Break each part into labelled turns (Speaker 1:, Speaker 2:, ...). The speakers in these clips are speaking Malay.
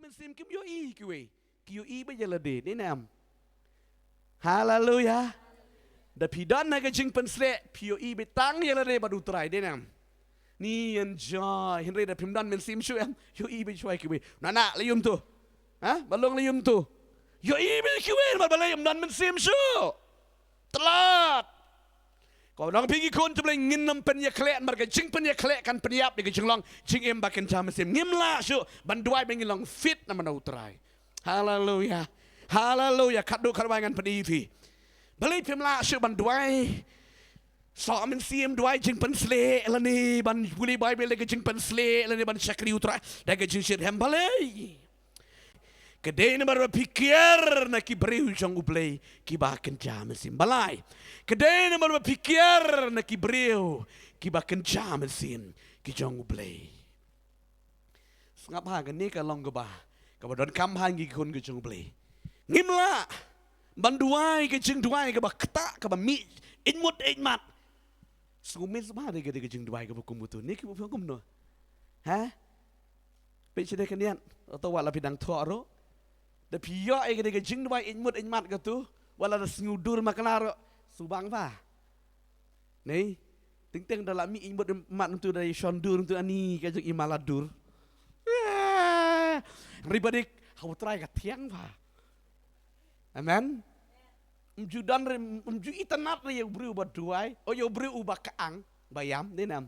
Speaker 1: mình xem kiếm yo y kêu yo y bây giờ là để đấy nam hallelujah da pidan na gajing pensle pio i betang ya le badu try de nam ni enjoy henry da pimdan men sim shu em yo i be chwai kiwe na lium tu ha balong lium tu yo i be kiwe ba balay dan men sim shu telat ko nang pigi kon tu ngin nam pen ya kle mar ga jing pen ya kle kan pen yap de jing long jing em ba ken jam sim ngim la shu ban duai ben long fit na man try hallelujah hallelujah kadu karwai ngan pedi pi balai pemla shu ban duai so men sim duai jing pen sle la ni ban buli bible le jing pen sle la ni ban sakri utra da ga jing shit hem balai kedai na bar pikir na ki breu jong ublei ki ba ken jam sim balai kedai na bar pikir na ki breu ki ba ken jam sim ki jong ublei ngap ha kan ni ka long ga ba ka ba don kam ha ngi kun ki jong ublei ngim la ban duai ke jing duai ke ba kta ke ba mi inmut inmat sumit ba de ke jing duai ke ba kumutu ni ke ba kum no ha pe chede ke nian to wala pidang thoro de piyo e ke jing duai inmut inmat ke tu wala da snudur makanaro subang ba nei ting ting dalam mi inmut inmat tu dari shondur tu ani ke jing imaladur everybody how try ka tiang ba amen. Mjudan mju itanat na yung bru ba duay o yung bru ba kaang bayam dinam.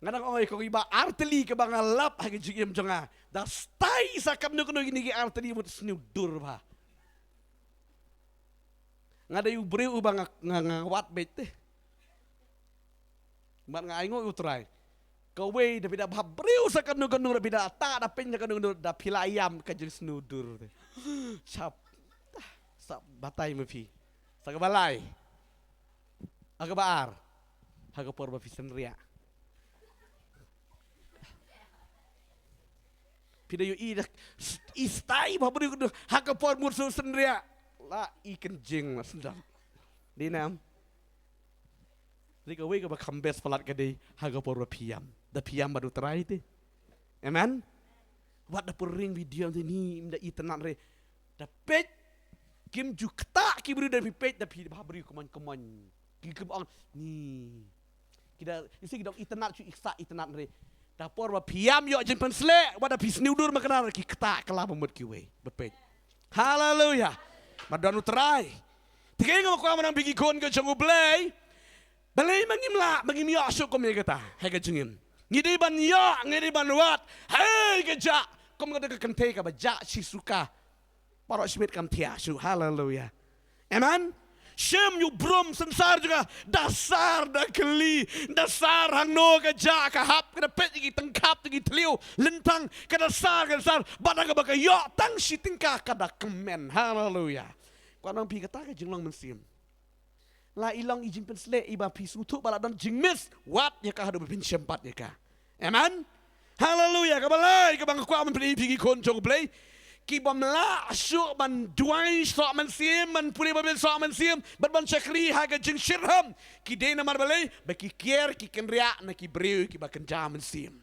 Speaker 1: Nganang oy ko iba arteli ka ba ngalap hagi jigim jonga. Da stay sa kamno kuno gini arteli mo snudur ba. Ngada yung bru ba ngawat bete. Man nga ingo utray. Kawe da pida bru sa kamno kuno da pida ta da penya kuno da pilayam ka jing snudur. Chap sa batay mo pi sa kabalay agabaar hagapor ba pisenria pida yo i istay ba buri ko hagapor mo so senria la ikan jing mas ndam dinam rika we ka ba kambes palat ka de hagapor ba piam da piam ba do try te amen wat da puring video ni da itanan re da pet kim jukta ki beri dari pet da pi beri kuman ki kim on ni kita isi kita internet cu iksa internet re da por ba piam yo jen pensle wa da pi snudur makana ki kta kala pemut ki we bepet hallelujah madanu try tiga ngo ko manang bigi kon ke jongu blay balay mangimla mangim yo asuk ko me kata he ka jengin ngidi ban yo ngidi ban wat hey ke ja kom ga de kan te ka ba ja si suka parok smit kam tiasu hallelujah amen shem yu brum sensar juga dasar da keli dasar hangno ka ja ka hap ka pet gi tengkap gi tliu lentang ka dasar badang ka ba yo tang si tingka ka da kemen hallelujah kwanang pi kata ka jinglong mensim la ilang ijing pensle iba pi sutu bala dan jingmis wat ya ka hadu pin sempat ya ka amen hallelujah ka balai ka bang kwa men pi kon jong play ki bam la syuk man duai sok man sim man puli babel sok man sim ban chakri ha ga jing shirham ki de na mar balai ba ki kier ki kenria na ki breu ki ba kan jam sim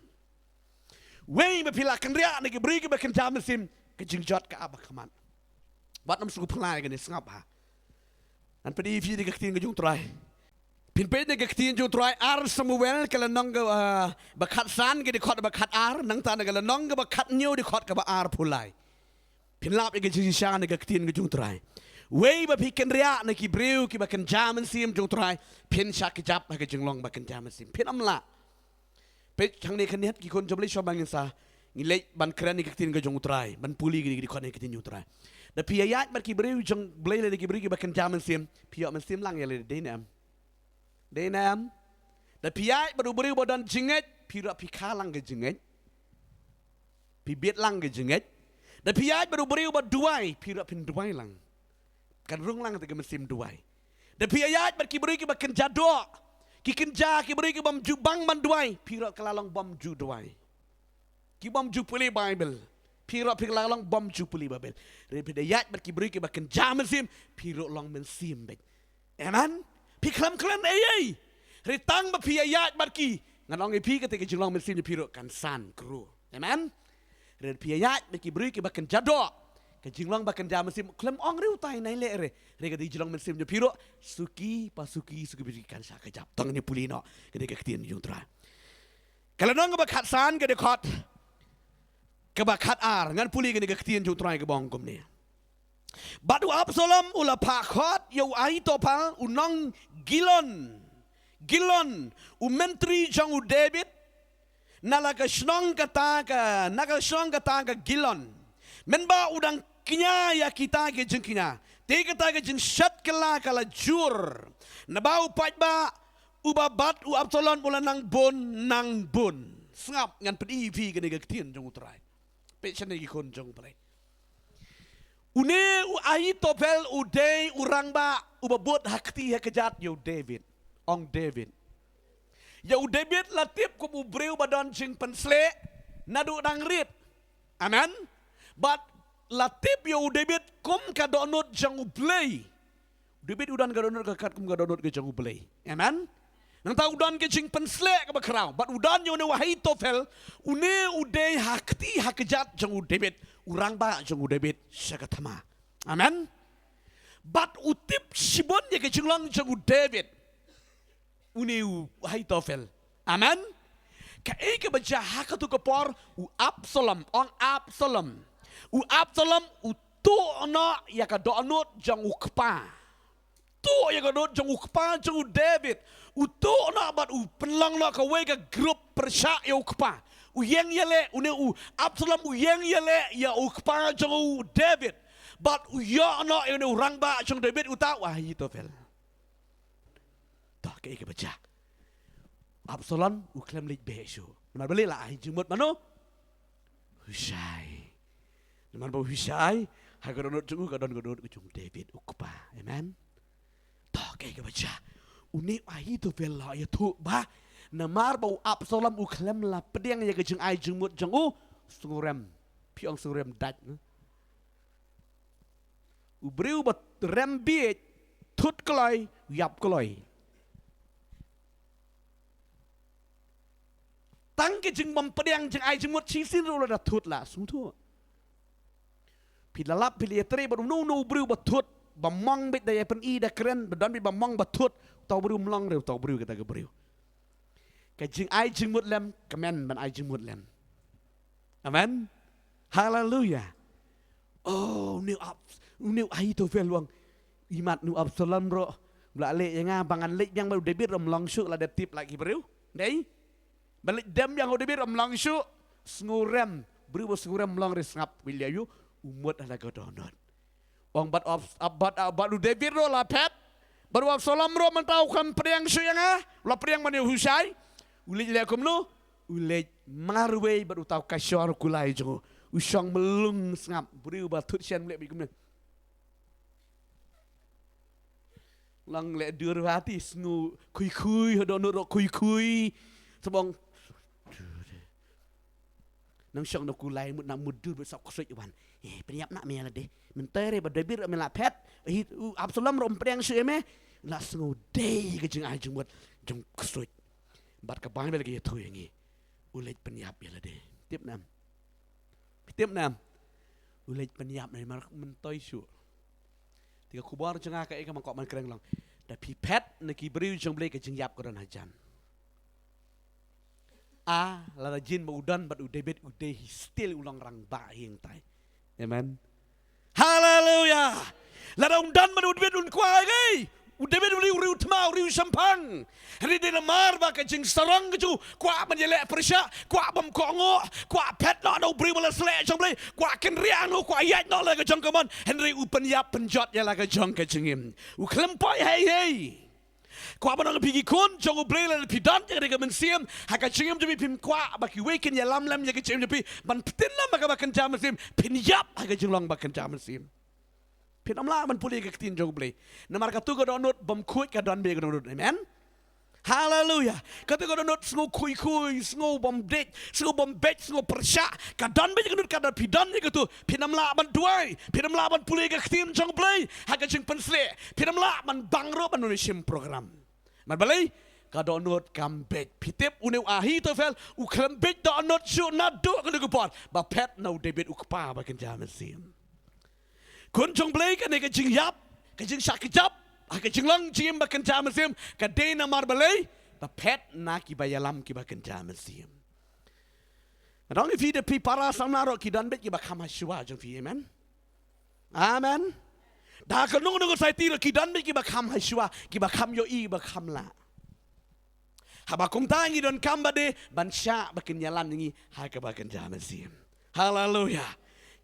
Speaker 1: wei ba pila kenria na ki breu ki ba kan jam sim ki jing jot ka aba kaman bat nam su phlai ga ni ngap ha an pedi fi de ka tin ga jung trai pin pe de ka tin jung trai ar samuel kala nong ga ba khat san ga de khot ba khat ar nang ta na ga nong ga ba khat nyu de khot ka ba ar phulai pin lap ke jing sha na ga tin ga jung trai wei ba pi ken ria na ki breu ki ba kan jam sim jung trai pin sha ki jap ga jing long ba kan jam sim pin am la pe thang ne khanet ki kon jom le sho bangin sa ngi le ban kran ni ka tin ga jung trai ban puli gi khot ne ka tin jung trai da pi ayat mar ki breu jong ble le ki breu ki ba kan jam sim pi man sim lang ya le de nam da pi ayat ba du breu ba dan jinget pi ra pi kha lang ga jinget pi bet lang ga jinget da piaj baru beriu ba duai pira pin duai lang kan rung lang te mesim duai da piaj bar ki beriu ki ba ken jado ki ken ja ki beriu ki bam ju bang man duai pira kelalong bam ju duai ki bam ju puli bible pira pi kelalong bam ju puli bible re piaj bar ki beriu ki ba ken ja mesim pira long mesim bet amen pi klam ei re tang ba piaj bar ki ngalong e pi ka te ki long mesim pira kan san kru amen Red piayat meki beri ke bakan jadok. Ke jinglang bakan jam mesim klem ong riu tai nai le re. Re ke di jinglang mesim je piro suki berikan sa kejap. Tong ni puli no. Ke de ke tien jung tra. Kalau nong ke bakat san ke de kot. Ke bakat ar ngan puli ke de ke tien jung tra ke bong kum ni. Batu Absalom ula pakot yau ai topal unang Gilon menteri jang u David nalaga shnong kata ka Gilon menba udang kinya ya kita ke jeng kinya te kata ke jeng shat kala jur nabau patba ubabat u Absalom ula nang bun sngap ngan pedi vi ke tien jang utrai pe chane gi kon jang pare Une Ahitofel udai urang ba ubabot hakti hakejat yo David. Ong David. Yo David latip ku bubreu badon jing pensle nadu nang rit. Amen. But latip yo David kum kadonot jang ublay. David udan kadonot kakat kum kadonot ke jang ublay. Amen. Nang tahu udan ke jing pensle ke bakrau. But udan yo ne Ahitofel une udai hakti hakejat jang David. Urang ba jang David syakatama. Amen. But utip sibon ye ke jinglang jang David. Uniu Ahitofel. Amen. Ka ke baca hakatu ke por u Absalom on Absalom. U Absalom u tu ona ya ka donot jang ukpa. Tu ya ka donot jang ukpa jang David. U tu ona bat u penlang na ka we ka grup persya ya ukpa. Uyang yele u Absalom uyang yele ya ukpa jang David but uya no urang ba jang David uta Ahitofel tak ke baca Absalom uklam lik besu benar beli lah jumut mano Hushai man ba Hushai hagadon jung gadon jung David ukpa amen tak ke baca uni Ahitofel la ya tu ba namar bau Absalom uklam la pedang ya ke jeng ai jengmut jeng sungurem piong sungurem dat ubreu bat rembit tut keloi yap keloi tang ke jeng bom pedang jeng ai jengmut sisin ro la tut la sung tu pilalap pilietre bat nu ubreu bat tut bamong bit daya pen I da keren badan bit bamong bat tut tau breu mlang reu tau breu kata ke breu Kajing ai jing mut lem, kemen ban ai jing mut lem. Amen. Hallelujah. Oh, new Ahitofel luang. Imat nu Absalom ro. Blak yang bangan lek yang baru David rom langsung la tip lagi beriu. Dei. Balik dem yang David rom langsung ngurem. Beriu ngurem lang resngap wilyayu umut ala godonot. Ong bat lu David ro la pet. Baru Absalom ro mentau kan priang suyanga. La priang mani Hushai. Ulit lihat kumno, ulit marway baru tahu kasyar kulai jo, usang melung sengap beri batut sian lek bikumne. Lang lek dur hati sengu kui hodonor kui sebong. Nang syang nak kulai mut nak mudur besok kusut iwan. Penyap nak mela deh. Mentere berdebir mela pet. Absalom rom priang syeme. Nak sengu day kejeng ajeng buat jeng kusut. Bat kabang lagi tu yang ini, ulit penyap ya lah deh. Tip enam, ulit penyap ni marak mentoi su. Tiga kubar jengah ke ikan mangkok man kereng lang. Tapi pet nak beri jeng beli ke jeng yap koran hajan. Lada jin baudan bat David udai still ulang rang bahing tai. Amen. Hallelujah. Lada undan bat David unkuai gay. David uriu tmau uriu sampang. Hari dia namar baka jeng sarang keju. Kuat menjelek persya. Kuat bamkongo. Kuat pet nak no beri malas lek jong beli. Kuat kenriang no kuat ayat no lagi jong keman. Henry upen yap penjat ya lagi jong kejengim. Uklempai hey. Kuat menang pergi kun jong beli la pidan jadi ke mensiam. Haka jengim jadi pim kuat baki weekend ya lam jadi jengim jadi ban petin lam baka bakan jam mensim. Pin yap haka jenglang bakan jam mensim. Pinam lah man pulih ke ketin jauh beli. Namar katu ko donut bom kuit ke don be ko donut. Amen. Hallelujah. Katu ko donut sengu kui sengu bom dek, sengu bom bet, sengu persya. Ka don be ko donut ka don pidan ni katu. Pinam lah man duai. Pinam lah man pulih ke ketin jauh beli. Haga jeng pensle. Pinam lah man bangro man nulisim program. Man beli kadonot kambet pitep uneu Ahitofel u kambet donot su nado kan ku pot ba pet no David u kpa ba kan jaman sim kun jong blai kan ke jing yap ke jing sakijap ke jing lang jim ba kan jaman sim ka dena mar balai ba pet na ki ba yalam ki ba kan jaman sim adong fi de pi para samnaro ki dan bet ki ba kham shua jong fi amen amen da kan nung sai ti ki dan bet ki ba kham shua ki ba kham yo i ba kham la Habakum tangi don kambade bansya bakin yalam ningi haka bakin jaman sim. Haleluya.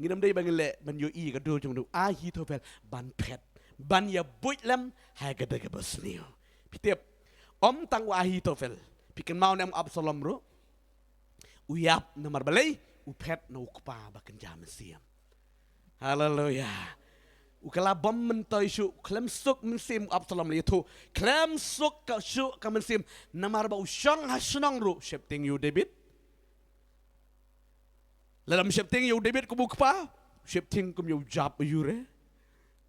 Speaker 1: Nginam day bangile ban yo i kado jong do Ahitofel ban pet ban ya buit lam haka daga basniu. Pitep om tang Ahitofel pikin mau nem Absalom ro. Uyap nomor balai upet no ukpa bakin jaman sim. Haleluya. Ukala bom mentoy syu klem suk mensim Absalom li tu klem suk ka syu ka mensim namar ba usyang hasnong ru shepting you David lalam shepting you David ku bukpa shepting kum you jap you re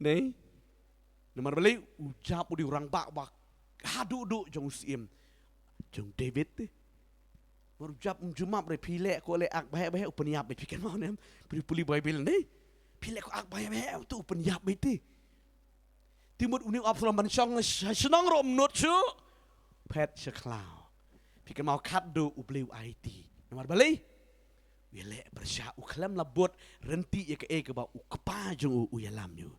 Speaker 1: nei namar bali ujap di orang bak bak hadu du jong sim jong David te mar ujap jumap re pile ko le ak bahe bahe upeniap be pikan mau nem puli Bible nei pilih ko ak bayam tu penyap beti. Timur unik Absalom bansong senang rom not su pet seklau. Pikir mau kado ubliu IT. Nomor balik. Wile bersya uklam labot renti ya ke ba ukpa jong uyalam yu.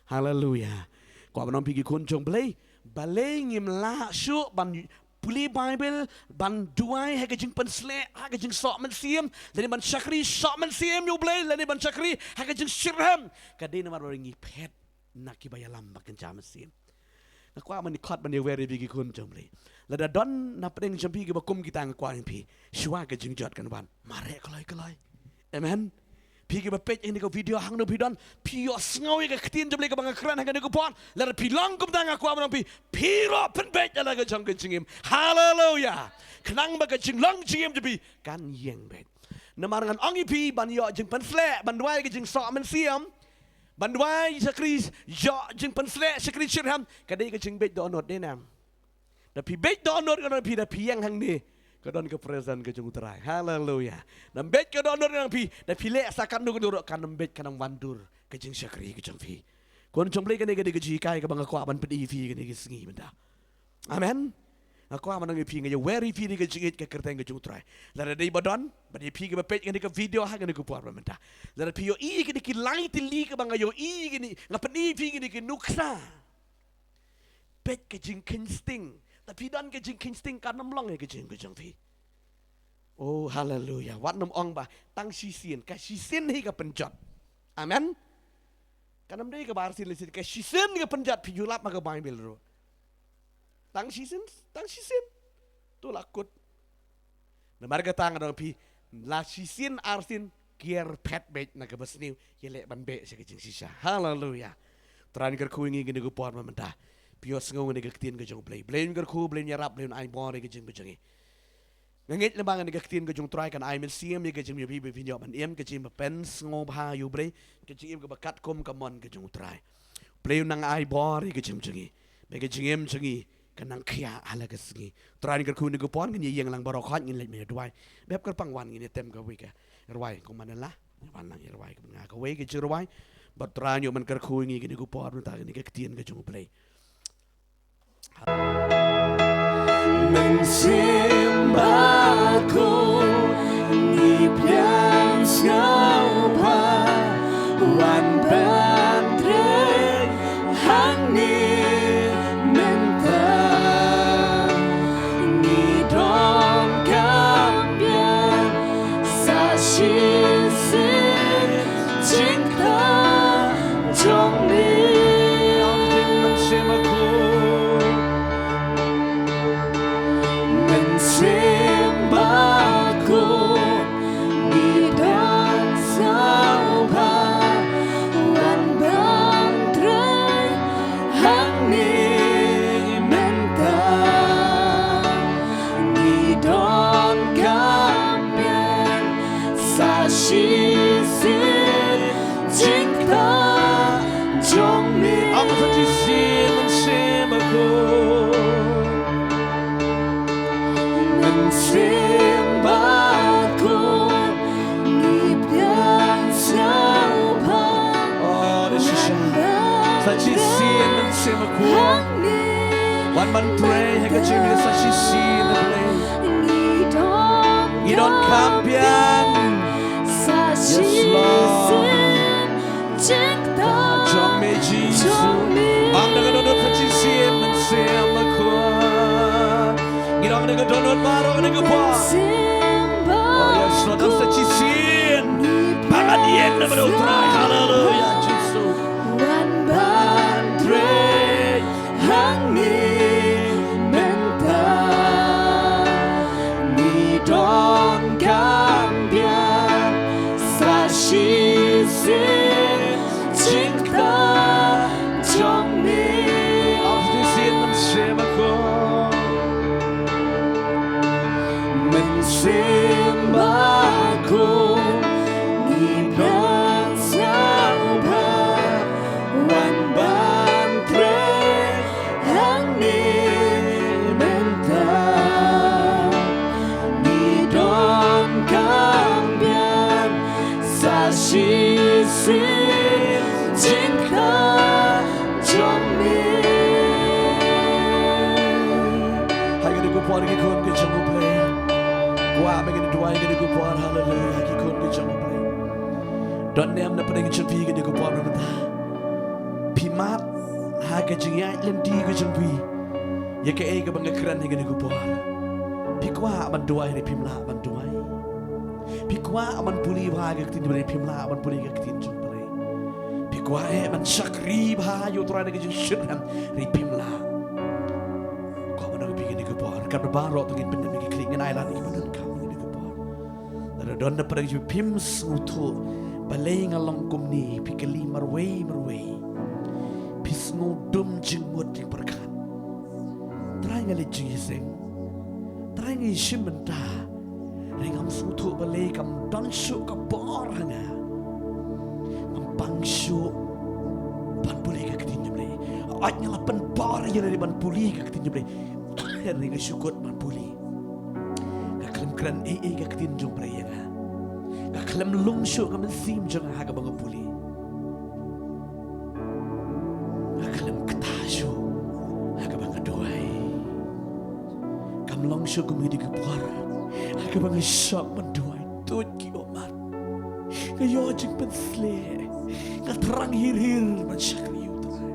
Speaker 1: Haleluya. Ko abang pergi kunjung balai ngim la su ban Puli Bible ban duai ha kajing pensle ha kajing sok men siam lani ban syakri sok men siam you blay lani ban syakri ha kajing sirham kadai namar ringi pet naki bayalam bakan jam siam ngakwa man ikot ban very bigi kun jomli lada don na pedeng jampi ke bakum kita ngakwa pi shwa kajing jot kan ban mare kalai amen Pigi bapet ini ko video hang no pidon pio sngawi ka ktin jable ka bang kran hang ko pon lar pilong kum tanga ko amang piro penbet ala ka jang kingim haleluya knang ba ka jinglong jingim jabi kan yeng bet namarangan ongi pi ban yo jing pensle ban dwai ka jing so man siam ban dwai sakri yo jing pensle sakri shirham kadai ka jing bet donot denam da pi bet donot ka pi da pi yang hang ni Kadon ke present ke jung terai. Haleluya. Nambet ke donor yang pi. Da pile sakan du duruk kan nambet kan wandur ke jing syakri ke jung fi. Kon jung play kan ke ji kai ke bang ko ban pedi fi ke sengi benda. Amen. Aku aman ngi pi ngi very fi ke jing ke kerteng ke jung terai. Lara dei badon, badi pi ke bepet ke video ha ke ku puar benda. Lara pi yo i ke lai ti li ke bang yo i ke ni ngapeni fi ke nuksa. Pet ke jing insting. Tapi dan ke jing insting kan namlong ke jing fi. Oh haleluya. Wat nam ong ba tang sisien ka sisien hi ka penjat. Amen. Kanam dei ka bar sin lisit ka sisien ka penjat pijulap ma ka Bible ro. Tang sisien tu lakut. Na marga tang dong pi la sisien arsin kier pet bet na ka basniu yele ban be se ka jing sisa. Haleluya. Tran ker kuingi gini ku por mamenta. Pios ngau ni gaktin ke jong play. Blame ger ku blame nyarap blame ai bore ke jing bejangi. Ngangit lemang ni gaktin ke jong try kan ai men siam ni ke jing bi bi vinyo ban em ke jing pen ngau bha yu bre ke jing em ke bakat kom ka mon ke jong try. Play nang ai bore ke jing jangi. Be ke jing em jangi kanang khia ala ke singi. Try ger ku ni ku pon ni yeng lang baro khot ngin le me dwai. Beb ker pangwan ngin tem ka wi ka. Rwai ko manala. Wan lang rwai ka nga ka we ke jing rwai. But try yo man ker ku ngi ke ni ku pon ta ni gaktin ke jong play.
Speaker 2: Mensimbaku di pian siapa wan bandre hani mentang ni dom kambian sa shin sin cinta jong ni mensimbaku Simbaku di dansa
Speaker 1: sema kuat. Wan man pray hega jimi sa sisi na play. Idon kampian. Yes Lord. Jome Jesus. Ang nagadonot sa sisi man sema kuat. Idon nagadonot maro nagapa. Oh yes Lord ang sa sisi. Pangan yen na manutray. Hallelujah Jesus.
Speaker 2: Wan ban pray hang ni menta ni don cambiar sa shisin cinta trong mi
Speaker 1: After sin man sema ko.
Speaker 2: mình sembah aku ni bersabda wan ban pray hang ni menta ni don cambiar sa shisin cinta trong mi
Speaker 1: Hagi ni ko puan ki kon ki jango play. Kwa me ki duai ki ko puan hallelujah ki kon ki jango play. Don nem na pedeng chapi ki ko puan mata. Pimat ha ka jinga lem di ko jampi. Ya ke e ka bang kran ki ko puan. Pi kwa man duai ni pimla man duai. Pi kwa man puli ba ka tin ni pimla man puli ka tin jung play. Pi kwa e man sakri ba yo tra ni ki shirham ri pimla. Kan berbaro tungin benda miki klingan ailan iki badan kami ni kupar. Dara don na parang ju pim sutu balay ngalong kumni pikali marway. Pisngo dum jingmut jing perkan. Try ngali jising. Try ngali shimenta. Ringam sutu balay kam don shu kapor hanga. Mampang shu pan puli ka ketin jemle. Ay nyala pan par yana di pan puli ka ketin jemle. Hari nga syukot mapuli. Kaklem kran kakitin jong praya nga. Kaklem lungsyo ka sim jong haga mga puli. Kaklem katasyo haga mga duay. Kam lungsyo kumidi ka puara. Haga mga syok man duay. Tuod ki omat. Kayo jing pansle. Katrang hir man syakri utay.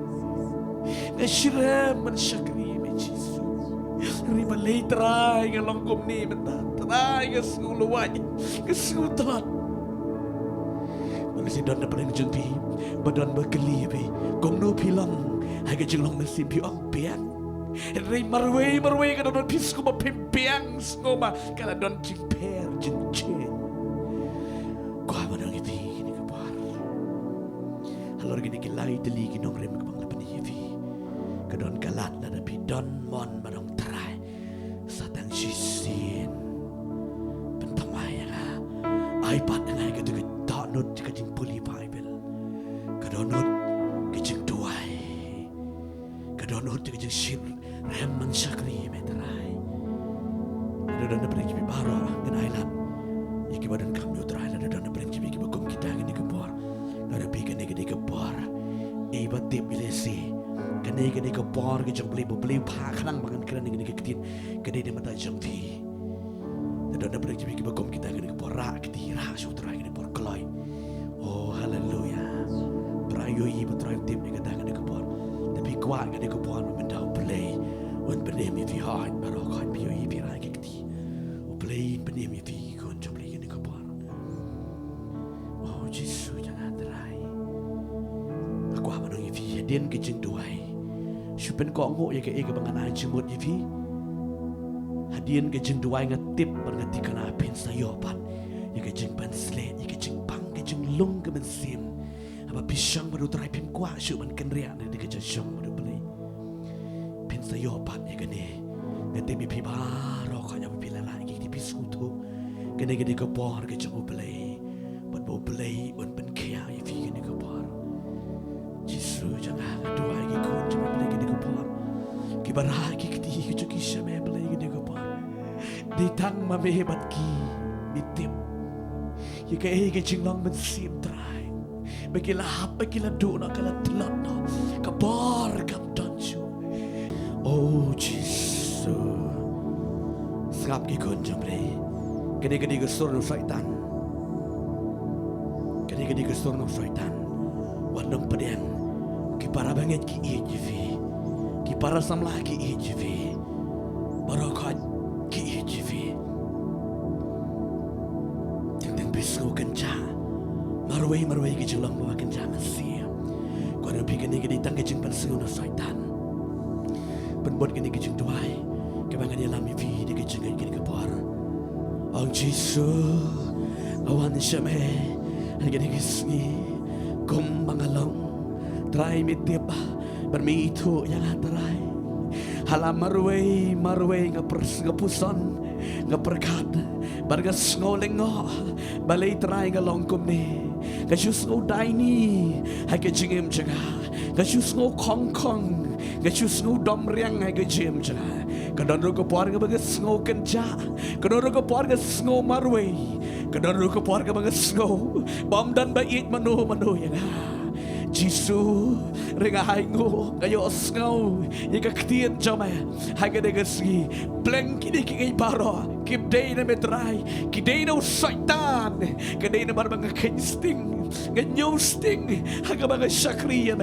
Speaker 1: Nashirem man syakri me Jesus. Riba lay try nga langkom ni mata try nga suluwan nga sutan mga sidon na parang jengpi badan berkelibi kong no pilang haga jenglong mesimpi ang piang ray marway ka don pisco ma pimpiang skoma kala don jingper jingchen ko ba nang iti ni kabar halor gini kilay dili ginong rem ka bang lapan hivi kadon kalat na napidon mon manong try satang sisin pentamaya nga iPad na nga kadugit donut kajing puli Bible kadonut kajing duay kadonut kajing shir reman syakri metray kadon na pring jibi baro ganailan iki badan kami utray kadon na pring jibi kibagom kita ngini kebor kada pikan ngini kebor iba tip bilesi kanay ka por ka jang beli pa kanang bangan kran ngini ketin kanay de mata jang ti da da break jibi bagom kita ngini por ra kiti ra sutra ngini por kloy oh hallelujah prayo i betroy tip ni ka ngini por tapi kwa ngini ko por mendau play wan benemi fi heart baro kan bio i pi ra kiti o play benemi fi kon jang beli ngini ko por oh Jesus jangan terai aku apa nang fi den ke jing duai Syupen ko ngo ya ke bangan aja mut yivi. Hadian ke jeng duai ngetip berngeti kana pen sayopan. Ya ke jeng ban slet, ya ke jeng pang ke jeng lung ke bensim. Apa pisang baru terai pim kuah syupen kenriak na de ke jeng baru beli. Pen sayopan ya kene. Ngetip pi baro kanya pila lagi di pisutu. Kene ke ke por ke jeng beli. Ban bo beli un pen kia yivi kene ke por. Jisu jangan duai ke kun cuma beli Kibaraki kiti kichuki shame belai gede ko pa. Ditang mamehebat ki bitip. Yika ege jinglong mensim try. Begila hap begila dona kala telot no. Kabar kapton Oh Jesus. Ngap ki kon jamre. Gede-gede gesur no syaitan. Gede-gede gesur no syaitan. Wadam pedang. Ki para banget ki EGV. Ki para samlah ki EGV. Barakat ki EGV. Tentang pisau kenca. Marway ki jelang bawa kenca masih. Kau ada pikir ni gede tang kecing pensau no syaitan. Penbuat gini kecing tuai. Kebangan dia lami vi di kecing gini kepar. Ang Jisu awan syame gini kisni kum bangalong try mitip bermitu yang atarai halam marway ngapuson ngaperkat bargas ngolengo balay try ngalong kumni kasus ngodai ni hai kecingem jaga kasus ngo kong kasus ngo domriang hai kejem jaga kadang ko puarga bagas ngo kenca kadang ko puarga ngo marway kadang ko puarga bagas ngo bom dan bait mano yang Jisu renga haingo kayo osngaw ikaktian chama hagadegasi blank kini kay paro kibday na metray kibday na usaitan kibday na mga kinsting ganyo sting haga mga sakriya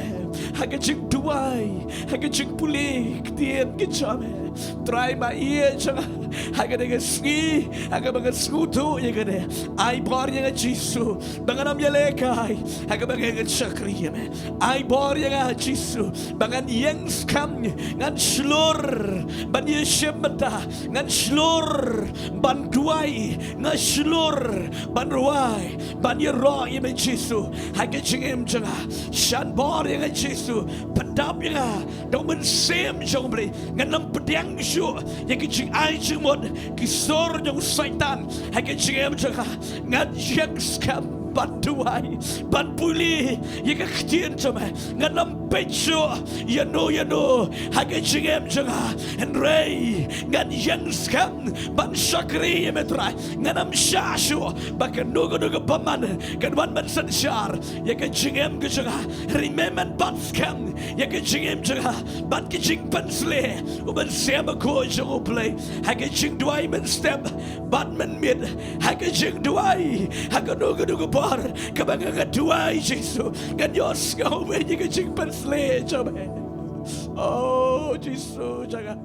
Speaker 1: haga jing duway haga jing pulik tiyan kichama try ma iya chama hagadegasi haga mga skuto yagade ay bar yang Jisu banganam yalekay haga mga sakriya ay borya nga Jisu bangan yang skam ngan slur ban yeshemata ngan slur ban duai ngan slur ban ruai ban yero yeme Jisu haga jingem janga shan borya nga Jisu padap nga dong men sem jong ble ngan nam pedang shu yang jing ai jimot kisor jong saitan haga jingem janga ngan yang skam ban duai ban puli yang kecil cuma nganam pecho yano haga jingem janga and ray ngan yang skam ban sakri metra nganam shashu bakan nugo paman kan wan man sanshar yang jingem janga remember ban skam yang jingem janga ban kijing pansle uban sema ko jong play haga jing duai men step ban men mid haga jing duai haga nugo par kabanga duai Jisu kan yos kau benyi kecing persle coba oh Jisu jangan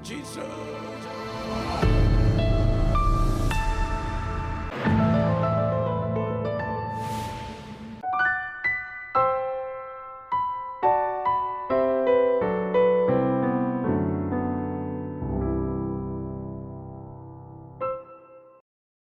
Speaker 1: Jisu